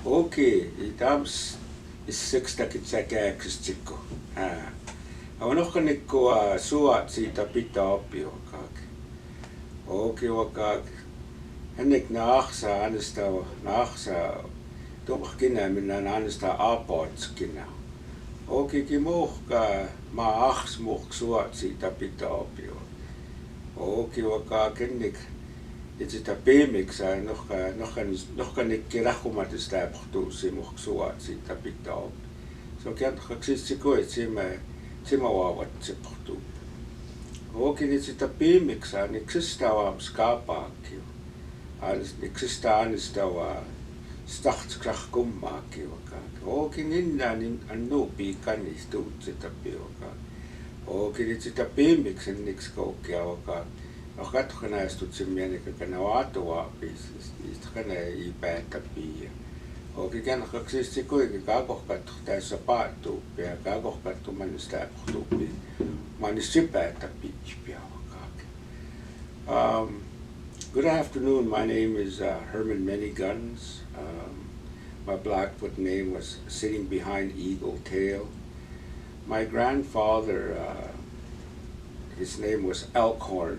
Okay, itams is 6 kitsäkääksistsikko. Aunohkanikko suat siitä pitää oppia wakak. Okay wakak. Hennek naaksa anestava naaksa tuohkina minä anesta apotskina. Okay kimohka ma aks muhk suat siitä pitää oppia. Okay wakak hennek itse sitä peemiksi nohkanikki rahkumatista pohtuusi muhk suat siitä pitää oppia. Se on kertokaksi sikoit sima waavat se pohtuu. Okin itse sitä peemiksi niinksista vaan skaapaakki. Niksistä annistavaa startskrach kummaakin wakak. Okin inna niin annu piikani stuut sitä piokak. Okin itse sitä peemiksi niks koukkia wakak. No katsotaan istut sen mielestä, että ne vaatoa istutkaan ei päätä piiä. Okin kertokaksi se kuitenkin kakohkattu tässä paattuu ja kakohkattu manista pohtuu. Manista päätä piiä wakak. Good afternoon. My name is Herman Many Guns. My Blackfoot name was Sitting Behind Eagle Tail. My grandfather, his name was Elkhorn.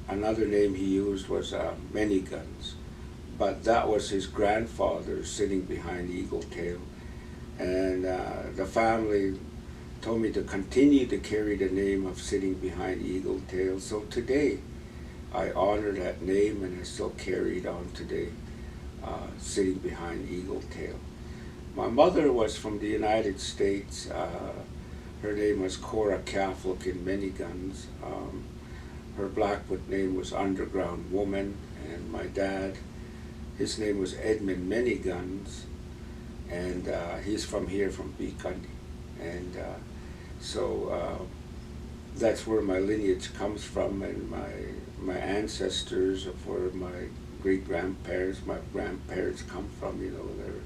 Another name he used was Many Guns. But that was his grandfather sitting behind Eagle Tail. And the family told me to continue to carry the name of Sitting Behind Eagle Tail. So today, I honor that name and I still carry it on today, sitting behind Eagle Tail. My mother was from the United States. Her name was Cora Catholic in Many Guns. Her Blackfoot name was Underground Woman. And my dad, his name was Edmund Many Guns. And he's from here, from Bikani. And so that's where my lineage comes from, and my ancestors of where my great-grandparents, my grandparents come from. You know, they're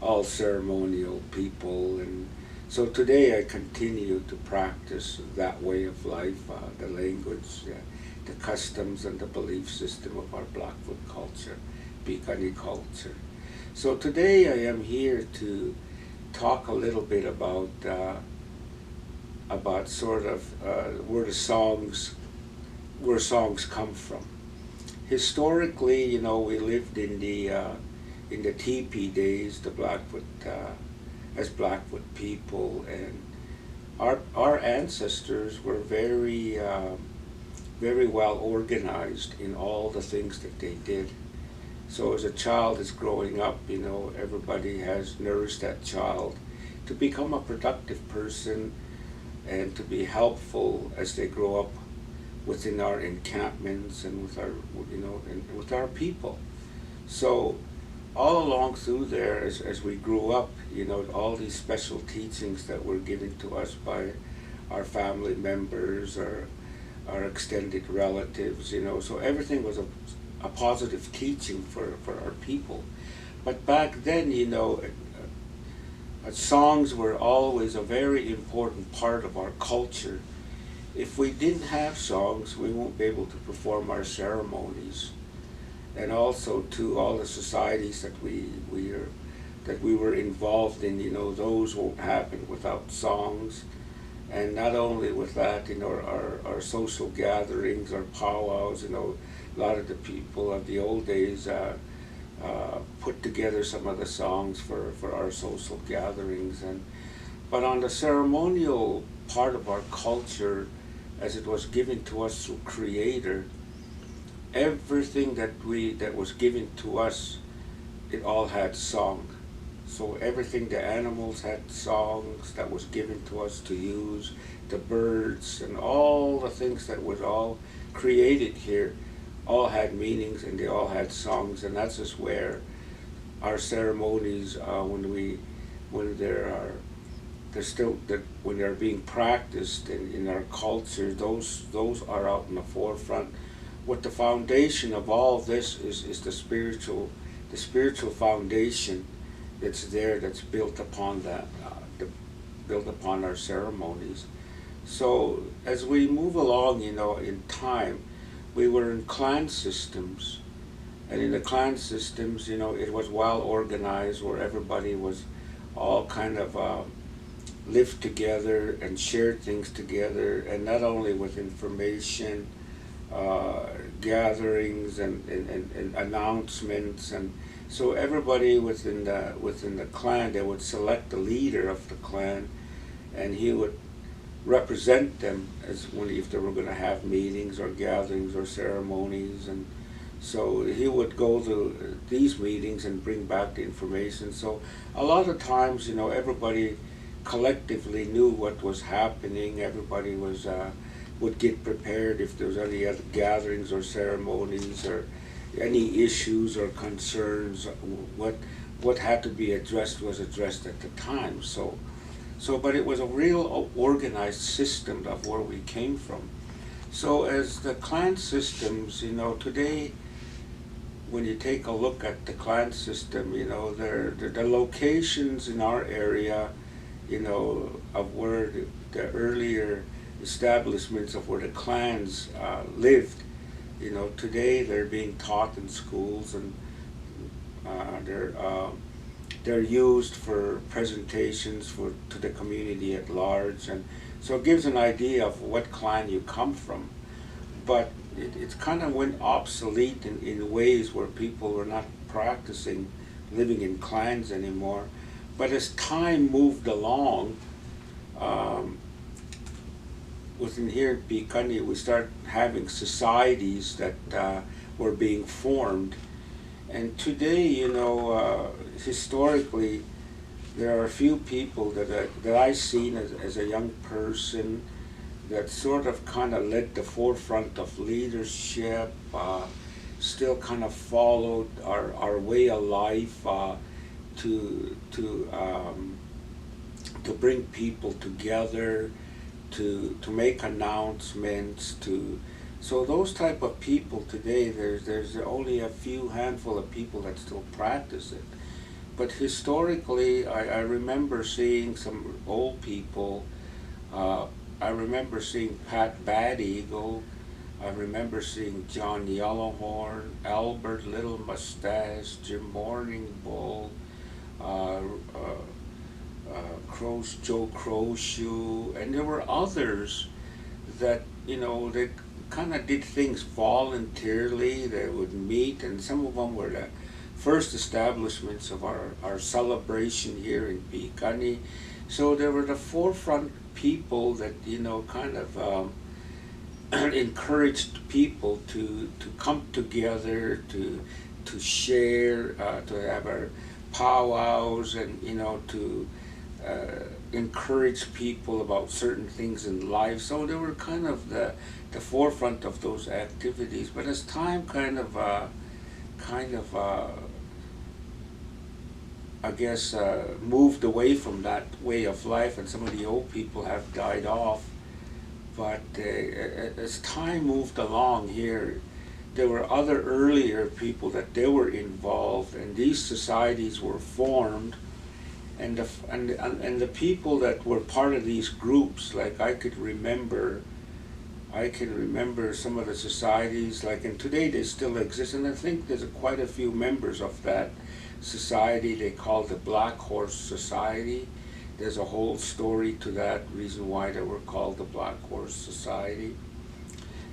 all ceremonial people, and so today I continue to practice that way of life, the language, the customs, and the belief system of our Blackfoot culture, Bikani culture. So today I am here to talk a little bit about sort of where songs come from. Historically, you know, we lived in the teepee days, the Blackfoot as Blackfoot people, and our ancestors were very well organized in all the things that they did. So as a child is growing up, you know, everybody has nourished that child to become a productive person and to be helpful as they grow up within our encampments and with our, you know, and with our people. So all along through there, as we grew up, you know, all these special teachings that were given to us by our family members or our extended relatives, you know, so everything was a positive teaching for our people. But back then, you know, songs were always a very important part of our culture. If we didn't have songs, we won't be able to perform our ceremonies. And also to all the societies that we were involved in, you know, those won't happen without songs. And not only with that, you know, our social gatherings, our powwows, you know, a lot of the people of the old days put together some of the songs for our social gatherings. But on the ceremonial part of our culture, as it was given to us through Creator, everything that was given to us, it all had song. So everything, the animals had songs that was given to us to use, the birds and all the things that was all created here, all had meanings and they all had songs, and that's just where our ceremonies, when they're being practiced in our culture, those are out in the forefront. What the foundation of all this is the spiritual foundation that's there, that's built upon that, built upon our ceremonies. So as we move along, you know, in time, we were in clan systems, And in the clan systems, it was well organized where everybody was all kind of lived together and shared things together, and not only with information, uh, gatherings and announcements, and so everybody within the clan, they would select the leader of the clan, and he would represent them as when if they were going to have meetings or gatherings or ceremonies, and so he would go to these meetings and bring back the information. So a lot of times, everybody collectively knew what was happening. Everybody would get prepared if there was any other gatherings or ceremonies or any issues or concerns. What had to be addressed was addressed at the time. But it was a real organized system of where we came from. So as the clan systems, today, when you take a look at the clan system, the locations in our area, of where the earlier establishments of where the clans lived, today they're being taught in schools, and they're used for presentations to the community at large, and so it gives an idea of what clan you come from. But it's kind of went obsolete in ways where people were not practicing living in clans anymore. But as time moved along, within here in Picani, we start having societies that were being formed. And today, historically, there are a few people that I seen as a young person that sort of kind of led the forefront of leadership, still kind of followed our way of life, to bring people together, to make announcements, so those type of people today, there's only a few handful of people that still practice it. But historically, I remember seeing some old people. I remember seeing Pat Bad Eagle. I remember seeing John Yellowhorn, Albert Little Mustache, Jim Morning Bull, Joe Crowshoe, and there were others that, they kind of did things voluntarily. They would meet, and some of them were the first establishments of our celebration here in Picani. So they were the forefront people that, kind of encouraged people to come together, to share, to have our powwows, and, to encourage people about certain things in life. So they were kind of the forefront of those activities. But as time kind of I guess moved away from that way of life, and some of the old people have died off. But as time moved along here, there were other earlier people that they were involved, and these societies were formed. And the people that were part of these groups, like I can remember some of the societies, like, and today they still exist, and I think there's quite a few members of that society. They call the Black Horse Society. There's a whole story to that, reason why they were called the Black Horse Society.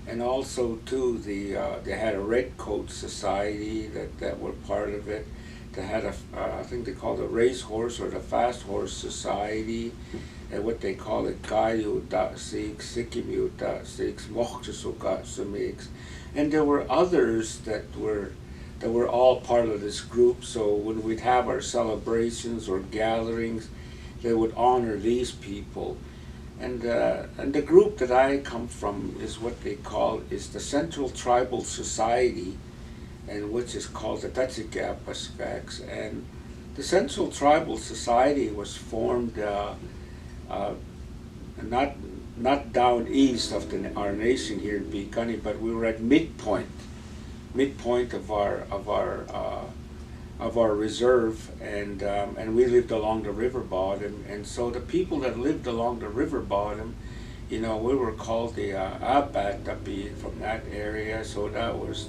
And also too, they had a Red Coat Society that were part of it. They had I think they called it Racehorse or the Fast Horse Society, and what they call it, Gayu.6, Sikimut.6, Mochchasukat and there were others that were all part of this group. So when we'd have our celebrations or gatherings, they would honor these people. And the group that I come from is what they call is the Central Tribal Society, and which is called the Tachigapaskax. And the Central Tribal Society was formed not down east of our nation here in Picani, but we were at midpoint of our reserve, and we lived along the river bottom. And so the people that lived along the river bottom, we were called the Abatapi from that area. So that was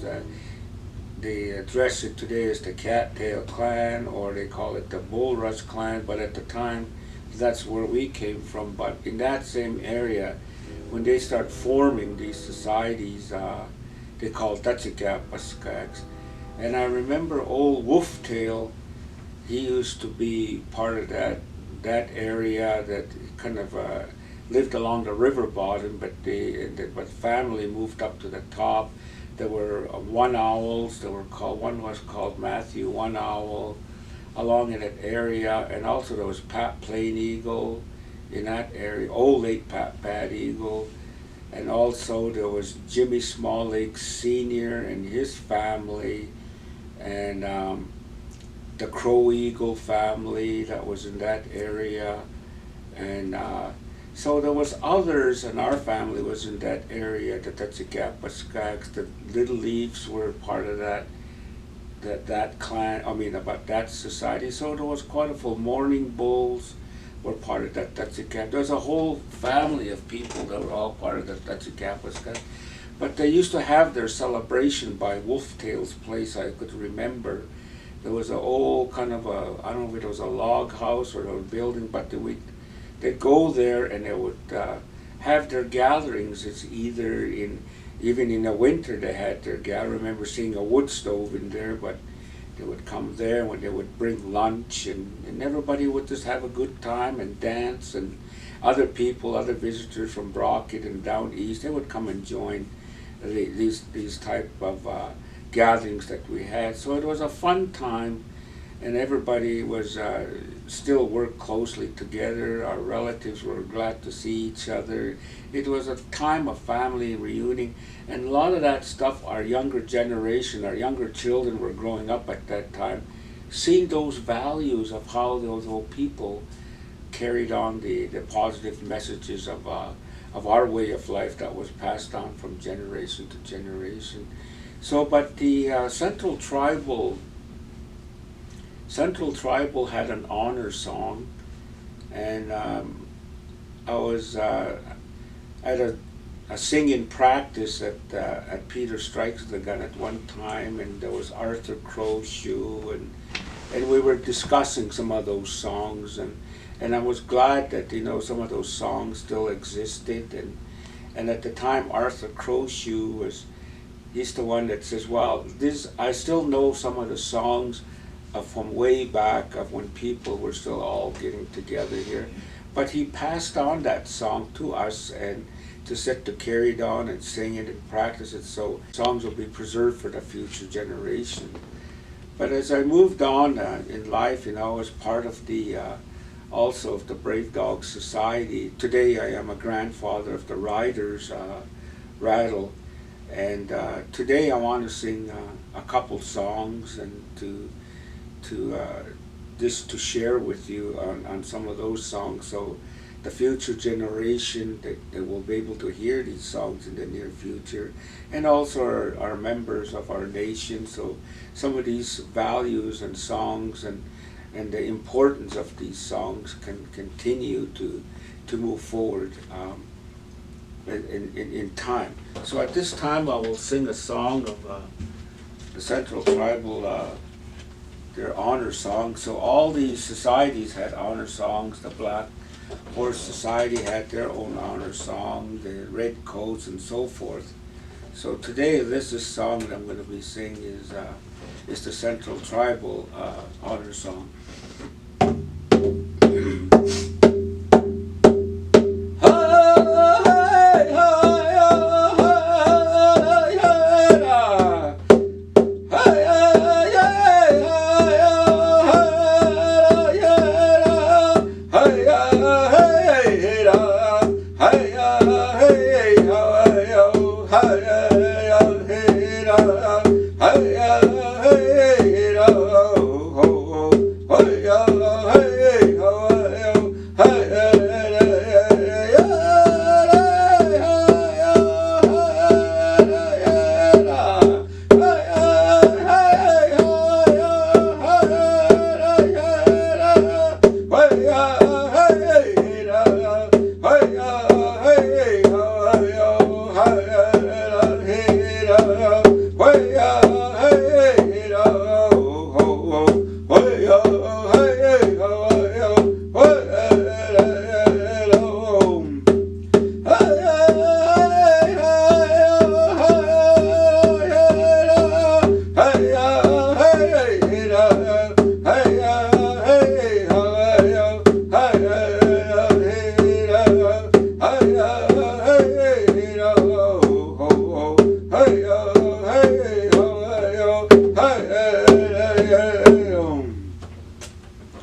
they address it today as the Cattail Clan, or they call it the Bulrush Clan, but at the time that's where we came from. But in that same area, when they start forming these societies, they call Tatsikapaskags. And I remember old Wolftail, he used to be part of that area that kind of lived along the river bottom, but but family moved up to the top. There were one owls. One was called Matthew One Owl, along in that area, and also there was Pat Plain Eagle in that area. Old Lake Pat Bad Eagle, and also there was Jimmy Small Lake Senior and his family, and the Crow Eagle family that was in that area, and so there was others, and our family was in that area. The Tatsikapaskags, the Little Leaves were part of that clan. I mean, about that society. So there was quite a few. Mourning Bulls were part of that Tatsikap. There was a whole family of people that were all part of the Tatsikapaskags. But they used to have their celebration by Wolftail's place. I could remember. There was an old kind of I don't know if it was a log house or a building, but they'd go there and they would have their gatherings. It's even in the winter they had their gather. I remember seeing a wood stove in there, but they would come there when they would bring lunch, and everybody would just have a good time and dance, and other people, other visitors from Brockett and down east, they would come and join these type of gatherings that we had. So it was a fun time, and everybody was still worked closely together. Our relatives were glad to see each other. It was a time of family reunion, and a lot of that stuff our younger generation, our younger children were growing up at that time, seeing those values of how those old people carried on the positive messages of our way of life that was passed on from generation to generation. So, but the Central Tribal had an honor song, and I was at a singing practice at Peter Strikes the Gun at one time, and there was Arthur Crowshoe, and we were discussing some of those songs, and I was glad that some of those songs still existed, and at the time Arthur Crowshoe he's the one that says, well, I still know some of the songs from way back of when people were still all getting together here. But he passed on that song to us and to carry it on and sing it and practice it, so songs will be preserved for the future generation. But as I moved on in life, I was part of also of the Brave Dog Society. Today I am a grandfather of the Riders Rattle, and today I want to sing a couple songs and to share with you on some of those songs, so the future generation that will be able to hear these songs in the near future, and also our members of our nation, so some of these values and songs and the importance of these songs can continue to move forward in time. So at this time I will sing a song of the Central Tribal, their honor song. So all these societies had honor songs. The Black Horse Society had their own honor song, the Red Coats and so forth. So today this song that I'm going to be singing is the Central Tribal honor song.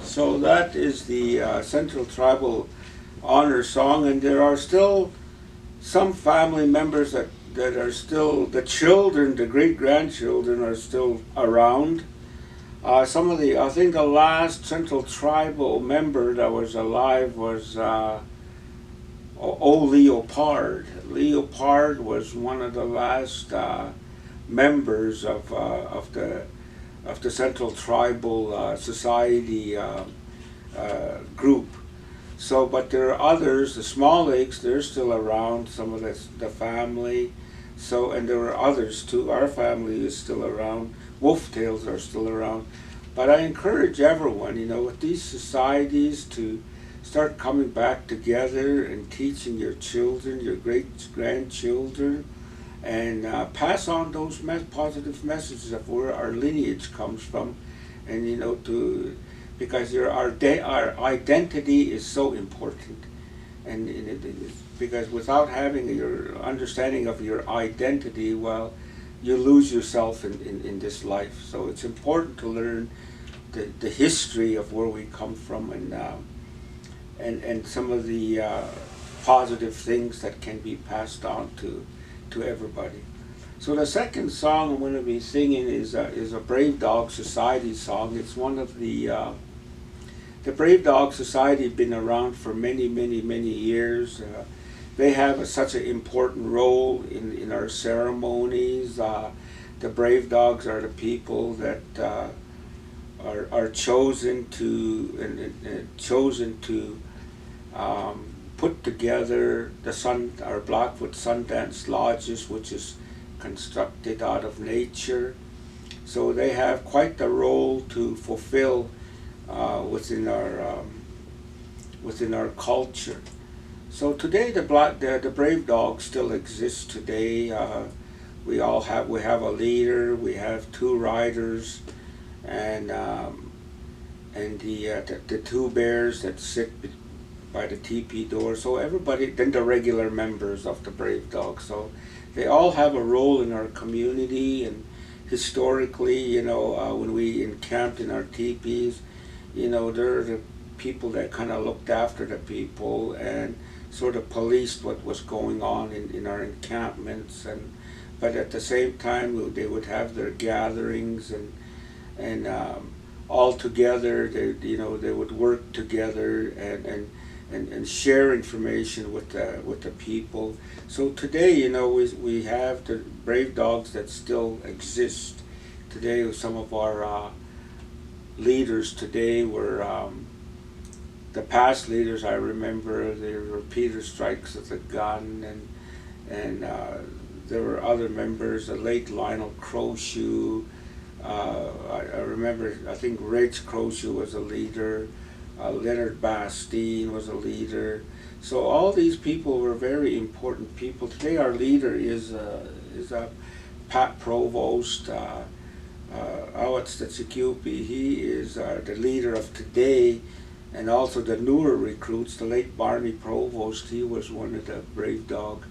So that is the Central Tribal Honor Song, and there are still some family members that are still, the children, the great-grandchildren are still around. Some of the, I think the last Central Tribal member that was alive was Leopard. Leopard was one of the last members of the Central Tribal Society group. So, but there are others, the Small Lakes, they're still around, some of the family. So, and there are others too. Our family is still around. Wolftails are still around. But I encourage everyone, with these societies to start coming back together and teaching your children, your great-grandchildren, and pass on those positive messages of where our lineage comes from, and because our identity is so important, and because without having your understanding of your identity, well, you lose yourself in this life. So it's important to learn the history of where we come from, and some of the positive things that can be passed on to everybody. So the second song I'm going to be singing is a Brave Dog Society song. It's one of the Brave Dog Society been around for many, many, many years. They have such an important role in our ceremonies. The Brave Dogs are the people that are chosen to put together our Blackfoot Sundance Lodges, which is constructed out of nature. So they have quite the role to fulfill within our culture. So today the Brave Dog still exists today. We have a leader, we have two riders, and the two bears that sit by the teepee door. So everybody, then the regular members of the Brave Dog. So they all have a role in our community, and historically, when we encamped in our teepees, they're the people that kind of looked after the people and sort of policed what was going on in our encampments, but at the same time they would have their gatherings and all together they would work together and share information with the people. So today we have the Brave Dogs that still exist today. Some of our leaders today were the past leaders. I remember there were Peter Strikes with a gun, and there were other members, the late Lionel Crowshoe. I remember, I think Rich Crowshoe was a leader. Leonard Bastine was a leader. So all these people were very important people. Today our leader is Pat Provost. Awats Tsikupi, he is the leader of today, and also the newer recruits. The late Barney Provost, he was one of the Brave Dog,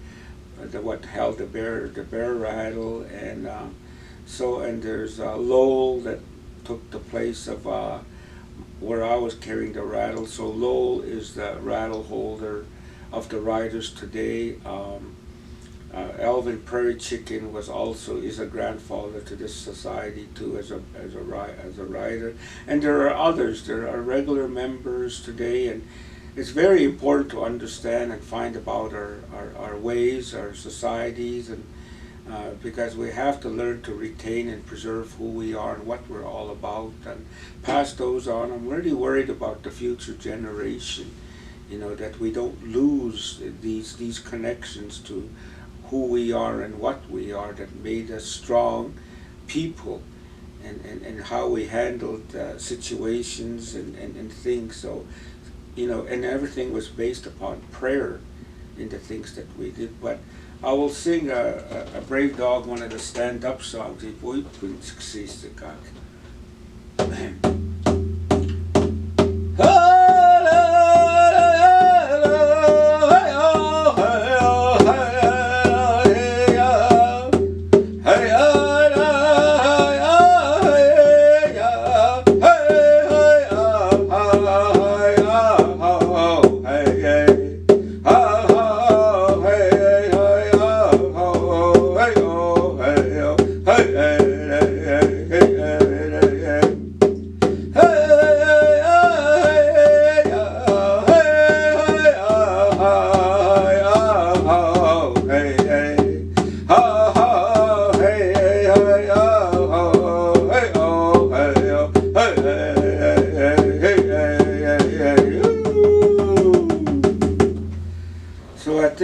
what held the bear rattle, and and there's Lowell that took the place of where I was carrying the rattle. So Lowell is the rattle holder of the riders today. Alvin Prairie Chicken is a grandfather to this society too, as a rider, and there are others. There are regular members today, and it's very important to understand and find about our ways, our societies, and because we have to learn to retain and preserve who we are and what we're all about, and pass those on. I'm really worried about the future generation, that we don't lose these connections to who we are and what we are, that made us strong people, and how we handled situations and things. So, and everything was based upon prayer in the things that we did. But I will sing a Brave Dog, one of the stand-up songs. If we couldn't succeed,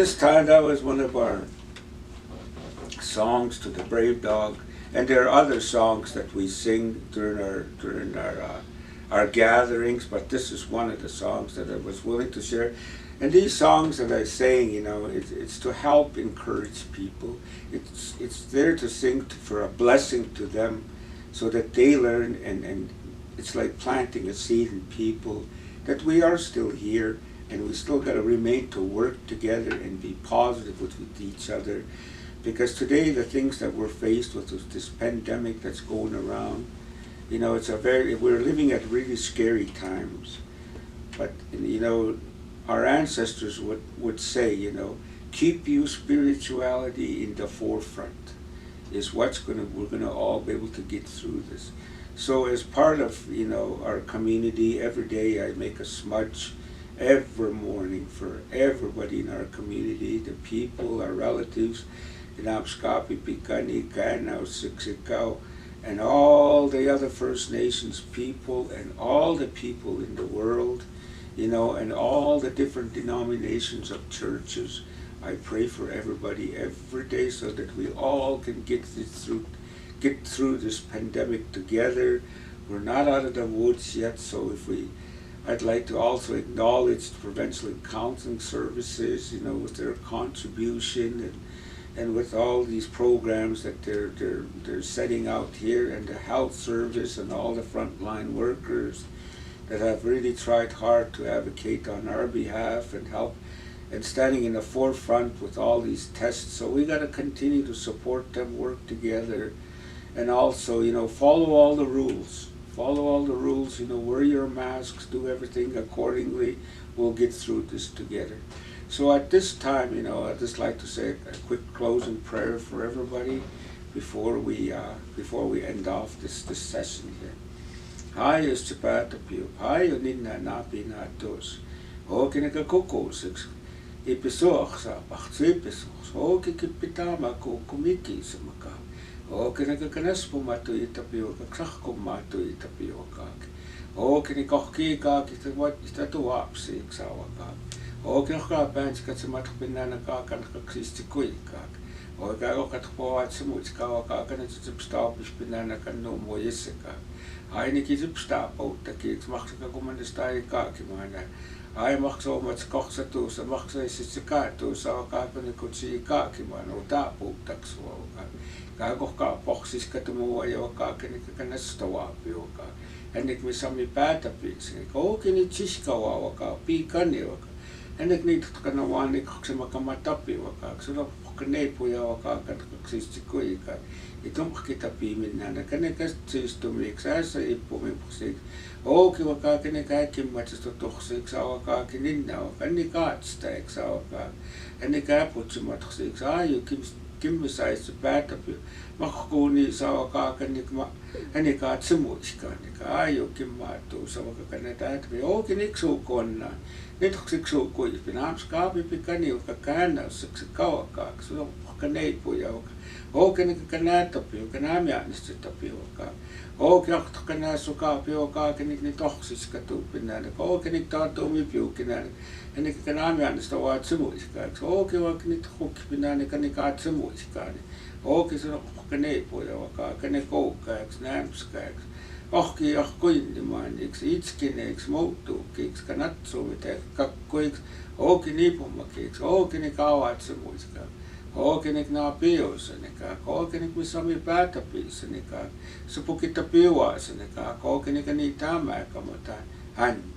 this time, that was one of our songs to the Brave Dog, and there are other songs that we sing during our gatherings. But this is one of the songs that I was willing to share. And these songs that I sing, it's to help encourage people. It's there to sing for a blessing to them, so that they learn, and it's like planting a seed in people that we are still here, and we still got to remain to work together and be positive with each other. Because today, the things that we're faced with this pandemic that's going around, we're living at really scary times. But, our ancestors would say, keep your spirituality in the forefront is we're gonna all be able to get through this. So as part of, our community, every day I make a smudge every morning for everybody in our community, the people, our relatives, Inapskapi, Pikani, Kanao, Siksikaw, and all the other First Nations people, and all the people in the world, and all the different denominations of churches. I pray for everybody every day so that we all can get through this pandemic together. We're not out of the woods yet, so I'd like to also acknowledge the prevention and counseling services, with their contribution and with all these programs that they're setting out here, and the health service and all the frontline workers that have really tried hard to advocate on our behalf and help and standing in the forefront with all these tests. So we got to continue to support them, work together, and also, follow all the rules. Follow all the rules, wear your masks, do everything accordingly. We'll get through this together. So at this time, I'd just like to say a quick closing prayer for everybody before we end off this session here. Hi, is Chapatapio. Hi, Nina Napi Natos. Okinaka Kokosix. Episoch sa Bachzepisos. Okikipitama Kokumiki Samaka. Okinaka Canespo Matu Itapio, Kakrako Matu Itapioka. Okinikoki Kaki, what is that to Wapsi, Sawaka? Okinaka Banks Katsamatapinana Kak and Kaksistikuikak. Ogarokat Samutskawaka and it's a stop is Pinana Kano Moyesika. Einig is op stap out, dat ik mag ze komen de staaien kaken man. Hij mag zo met kochse toe, ze mag ze is het kaart toe, zou kaken de kutsie kaken man, o daar op dat zo. Ga ook ka boxes katomo yo kaken ik kan stoa pioka. En ik mis aan mijn patapix, ik ook in het chiska waka, pikan yo. En ik niet kan waan ik ze maar kan matapi waka, zo dat knepo yo waka kan kaksistikuika. Itong kita pimin na kanekas tustumik sa ipumipusik. Oki waka kanekakim matches to toxic sa waka kininna kanikats tak sa waka. And the caput matxik you kim besides the patapil. Makuni sa waka kanikma kanikat simuchka nika you kim matu sa waka kanetat be okinik so konna. Nitoxik so ko ipinamskapi pikani wakakana siksikawa so kanepo yaw. Okin kanatapio, kanamianis tapioka. Okiak kanasukapioka, kinik toxis katupinana. Okinik tatumi pukinana. And the kanamianis the wat simuiska. Okiwak nit hookpinana kanikat simuiskani. Okis kanepo yawaka, kanekoka, snamskaks. Oki akuin the man, itskinex, motu kicks, kanatsu with a kakquicks, okinipumakicks, okinikawat simuiska. Okinik na pio sa nika, okinik misami patapi sa nika, supukita piwa sa nika, okinik ni tama kamata, han.